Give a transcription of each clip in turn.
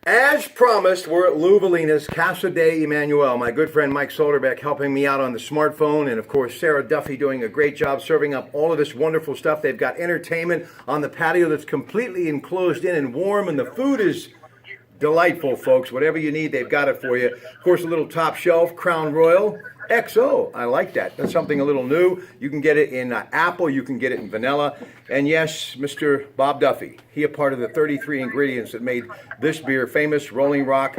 As promised, we're at Lou Valina's Casa de Emmanuel. My good friend Mike Soderbeck helping me out on the smartphone, and of course Sarah Duffy doing a great job serving up all of this wonderful stuff. They've got entertainment on the patio that's completely enclosed in and warm, and the food is delightful, folks. Whatever you need, they've got it for you. Of course, a little top shelf, Crown Royal. XO, I like that. That's something a little new. You can get it in apple, you can get it in vanilla. And yes, Mr. Bob Duffy, he a part of the 33 ingredients that made this beer famous, Rolling Rock.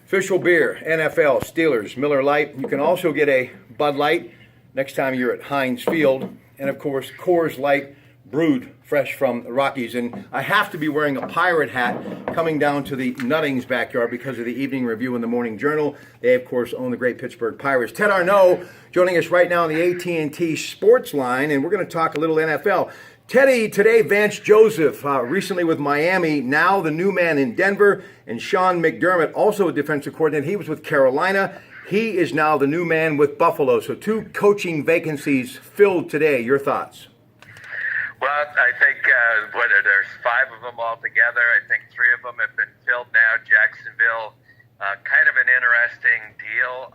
Official beer, NFL, Steelers, Miller Lite. You can also get a Bud Light next time you're at Heinz Field. And of course, Coors Light, brewed fresh from the Rockies. And I have to be wearing a pirate hat coming down to the Nuttings backyard because of the Evening Review in the Morning Journal. They, of course, own the great Pittsburgh Pirates. Ted Arnaud joining us right now on the AT&T Sports Line, and we're going to talk a little NFL. Teddy, today, Vance Joseph, recently with Miami, now the new man in Denver, and Sean McDermott, also a defensive coordinator. He was with Carolina. He is now the new man with Buffalo. So 2 coaching vacancies filled today. Your thoughts? Well, I think there's 5 of them altogether. I think 3 of them have been filled now. Jacksonville, kind of an interesting deal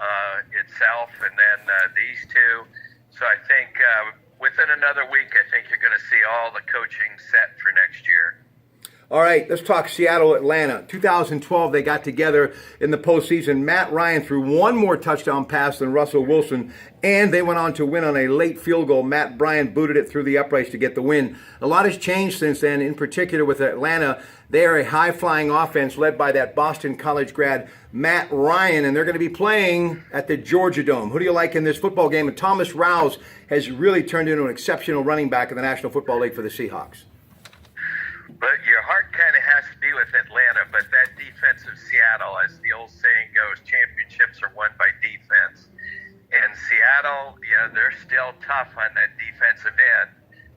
itself, and then these 2. So I think within another week, I think you're going to see all the coaching set for next year. All right, let's talk Seattle, Atlanta. 2012, they got together in the postseason. Matt Ryan threw one more touchdown pass than Russell Wilson, and they went on to win on a late field goal. Matt Bryant booted it through the uprights to get the win. A lot has changed since then, in particular with Atlanta. They are a high-flying offense led by that Boston College grad, Matt Ryan, and they're going to be playing at the Georgia Dome. Who do you like in this football game? And Thomas Rouse has really turned into an exceptional running back in the National Football League for the Seahawks. But your heart kind of has to be with Atlanta, but that defense of Seattle, as the old saying goes, championships are won by defense. And Seattle, they're still tough on that defensive end.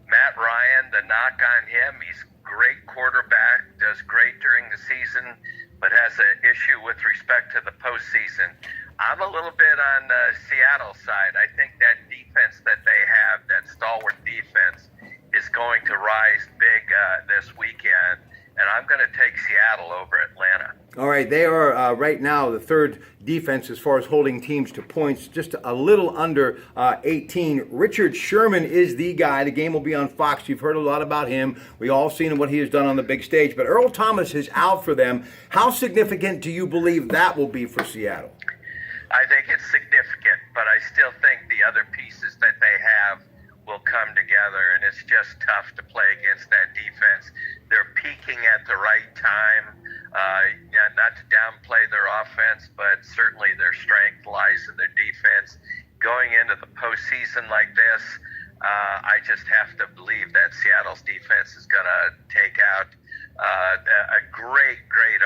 Matt Ryan, the knock on him, he's a great quarterback, does great during the season, but has an issue with respect to the postseason. I'm a little bit on the Seattle side. I think that defense that they have, that stalwart defense, is going to rise big this weekend, and I'm going to take Seattle over Atlanta. All right, they are right now the 3rd defense as far as holding teams to points, just a little under 18. Richard Sherman is the guy. The game will be on Fox. You've heard a lot about him. We all seen what he has done on the big stage, but Earl Thomas is out for them. How significant do you believe that will be for Seattle? I think it's significant, but I still think the other pieces that they have will come together, and it's just tough to play against that defense. They're peaking at the right time. Not to downplay their offense, but certainly their strength lies in their defense. Going into the postseason like this, I just have to believe that Seattle's defense is going to take out a great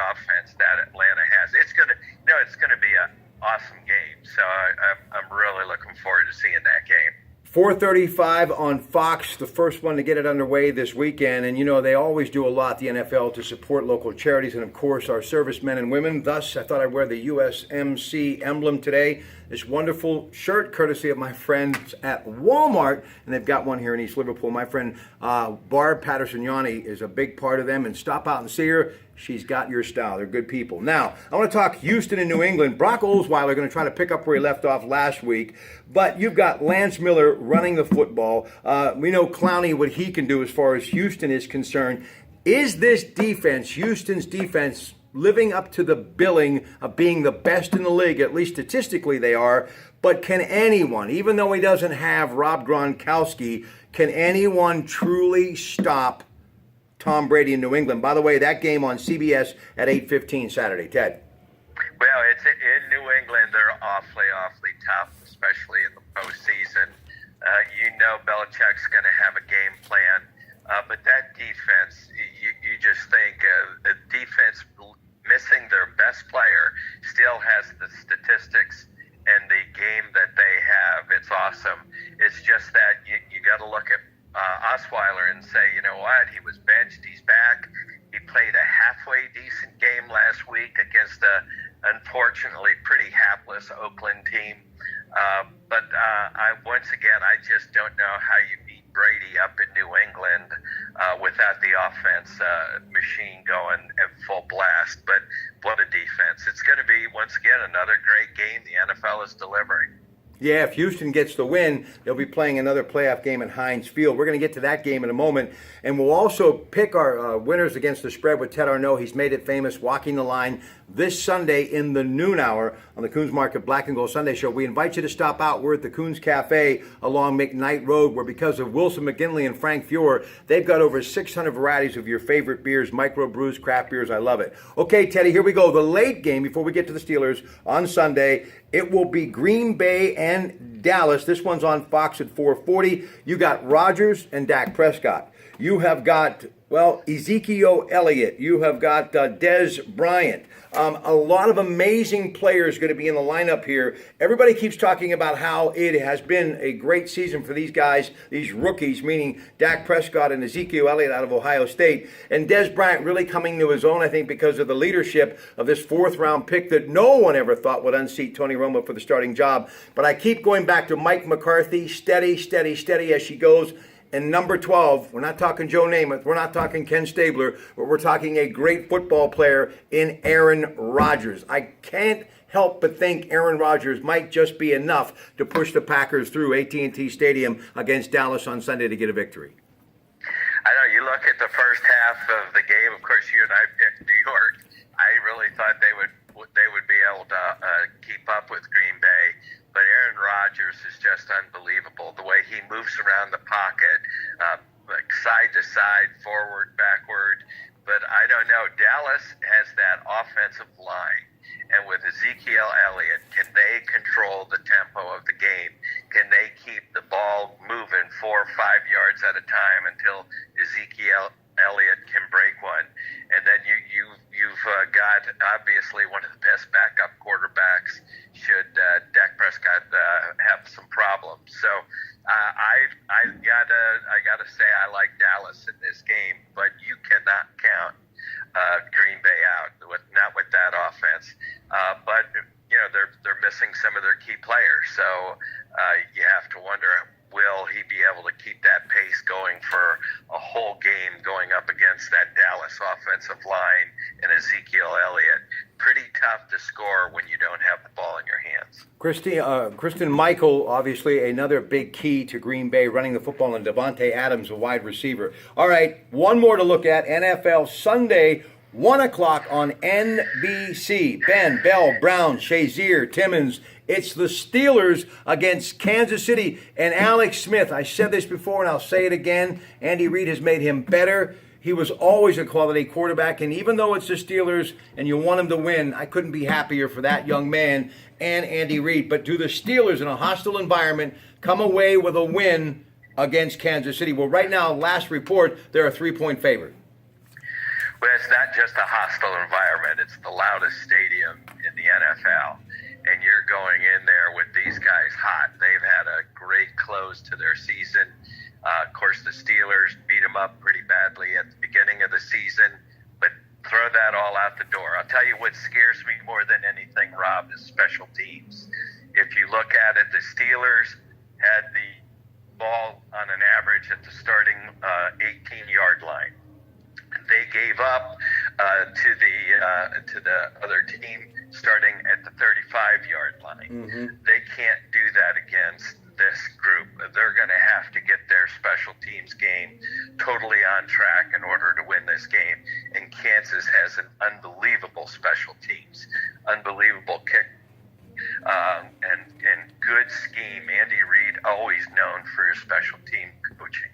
offense that Atlanta has. It's going to be an awesome game. So I'm really looking forward to seeing that game. 4:35 on Fox, the first one to get it underway this weekend. And, they always do a lot, the NFL, to support local charities and, of course, our servicemen and women. Thus, I thought I'd wear the USMC emblem today. This wonderful shirt, courtesy of my friends at Walmart. And they've got one here in East Liverpool. My friend Barb Patterson-Yanni is a big part of them. And stop out and see her. She's got your style. They're good people. Now, I want to talk Houston and New England. Brock Osweiler going to try to pick up where he left off last week. But you've got Lance Miller running the football. We know Clowney, what he can do as far as Houston is concerned. Is this defense, Houston's defense, living up to the billing of being the best in the league? At least statistically they are. But can anyone, even though he doesn't have Rob Gronkowski, can anyone truly stop Tom Brady in New England? By the way, that game on CBS at 8:15 Saturday. Ted. Well, it's in New England. They're awfully tough, especially in the postseason. Belichick's going to have a game plan, but that defense, you just think the defense missing their best player still has the statistics and the game that they have. It's awesome. It's just that you got to look at Osweiler and say, you know what, he was benched, he's back. He played a halfway decent game last week against a unfortunately pretty hapless Oakland team. But once again, I just don't know how you beat Brady up in New England without the offense machine going at full blast. But boy, another great game. The NFL is delivering. Yeah, if Houston gets the win, they'll be playing another playoff game at Heinz Field. We're going to get to that game in a moment. And we'll also pick our winners against the spread with Ted Arnaud. He's made it famous, walking the line this Sunday in the noon hour on the Coons Market Black and Gold Sunday Show. We invite you to stop out. We're at the Coons Cafe along McKnight Road, where because of Wilson McGinley and Frank Fuhrer, they've got over 600 varieties of your favorite beers, microbrews, craft beers. I love it. Okay, Teddy, here we go. The late game before we get to the Steelers on Sunday. It will be Green Bay and Dallas. This one's on Fox at 4:40. You got Rodgers and Dak Prescott. You have got, well, Ezekiel Elliott. You have got Dez Bryant. A lot of amazing players going to be in the lineup here. Everybody keeps talking about how it has been a great season for these guys, these rookies, meaning Dak Prescott and Ezekiel Elliott out of Ohio State. And Dez Bryant really coming to his own, I think, because of the leadership of this fourth-round pick that no one ever thought would unseat Tony Romo for the starting job. But I keep going back to Mike McCarthy, steady, steady, steady as she goes. And number 12, we're not talking Joe Namath, we're not talking Ken Stabler, but we're talking a great football player in Aaron Rodgers. I can't help but think Aaron Rodgers might just be enough to push the Packers through AT&T Stadium against Dallas on Sunday to get a victory. I know, you look at the first half of the game, of course you and I picked New York. I really thought they would be able to keep up with Green Bay. But Aaron Rodgers is just unbelievable. The way he moves around the pocket, like side to side, forward, backward. But I don't know. Dallas has that offensive line. And with Ezekiel Elliott, can they control the tempo of the game? Can they keep the ball moving 4 or 5 yards at a time until Ezekiel Elliott can break one? And then you've got obviously one of the best backup quarterbacks should Dak Prescott have some problems. So I gotta say I like Dallas in this game, but you cannot count Green Bay out, not with that offense. But you know they're missing some of their key players, so you have to wonder, will he be able to keep that pace going for a whole game going up against that Dallas offensive line and Ezekiel Elliott? Pretty tough to score when you don't have the ball in your hands. Kristen Michael, obviously another big key to Green Bay running the football, and Devontae Adams, a wide receiver. All right, one more to look at. NFL Sunday, 1 o'clock on NBC. Ben, Bell, Brown, Shazier, Timmons. It's the Steelers against Kansas City and Alex Smith. I said this before and I'll say it again. Andy Reid has made him better. He was always a quality quarterback, and even though it's the Steelers and you want him to win, I couldn't be happier for that young man and Andy Reid. But do the Steelers in a hostile environment come away with a win against Kansas City? Well, right now, last report, they're a 3-point favorite. Well, it's not just a hostile environment. It's the loudest stadium in the NFL. And you're going in there with these guys hot. They've had a great close to their season. Of course, the Steelers beat them up pretty badly at the beginning of the season, but throw that all out the door. I'll tell you what scares me more than anything, Rob, is special teams. If you look at it, the Steelers had the ball on an average at the starting 18-yard line. They gave up to the other team starting at the 35-yard line. Mm-hmm. They can't do that against this group. They're going to have to get their special teams game totally on track in order to win this game. And Kansas has an unbelievable special teams, unbelievable kick, and good scheme. Andy Reid, always known for his special team coaching.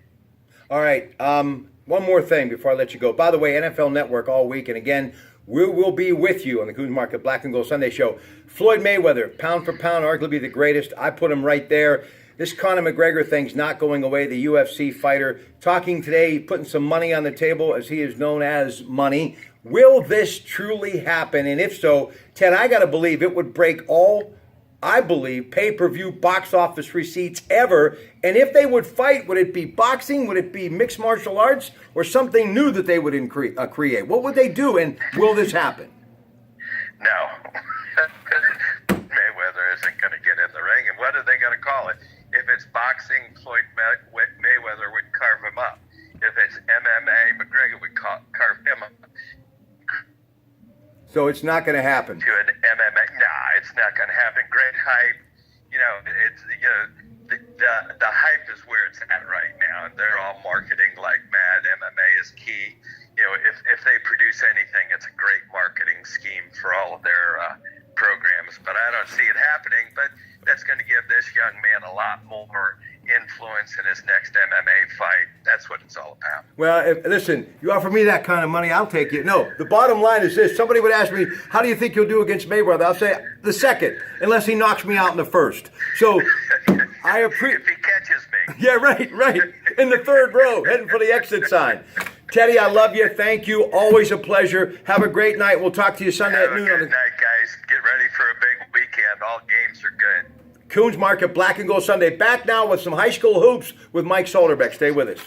All right. One more thing before I let you go. By the way, NFL Network all week, and again, we will be with you on the Coons Market Black and Gold Sunday Show. Floyd Mayweather, pound for pound, arguably the greatest. I put him right there. This Conor McGregor thing's not going away. The UFC fighter talking today, putting some money on the table, as he is known as Money. Will this truly happen? And if so, Ted, I got to believe it would break all, I believe, pay-per-view box office receipts ever. And if they would fight, would it be boxing? Would it be mixed martial arts? Or something new that they would create? What would they do, and will this happen? No. Mayweather isn't going to get in the ring. And what are they going to call it? If it's boxing, Floyd Mayweather would carve him up. If it's MMA, McGregor would carve him up. So it's not going to happen. To an MMA, nah, is key. You know, if they produce anything, it's a great marketing scheme for all of their programs. But I don't see it happening. But that's going to give this young man a lot more influence in his next MMA fight. That's what it's all about. Well, listen, you offer me that kind of money, I'll take it. No, the bottom line is this. Somebody would ask me, how do you think you'll do against Mayweather? I'll say the second, unless he knocks me out in the first. So I appreciate... If he catches me. Yeah, right. In the third row, heading for the exit sign. Teddy, I love you. Thank you. Always a pleasure. Have a great night. We'll talk to you Sunday Have at noon. a good night, guys. Get ready for a big weekend. All games are good. Coons Market Black and Gold Sunday. Back now with some high school hoops with Mike Solderbeck. Stay with us.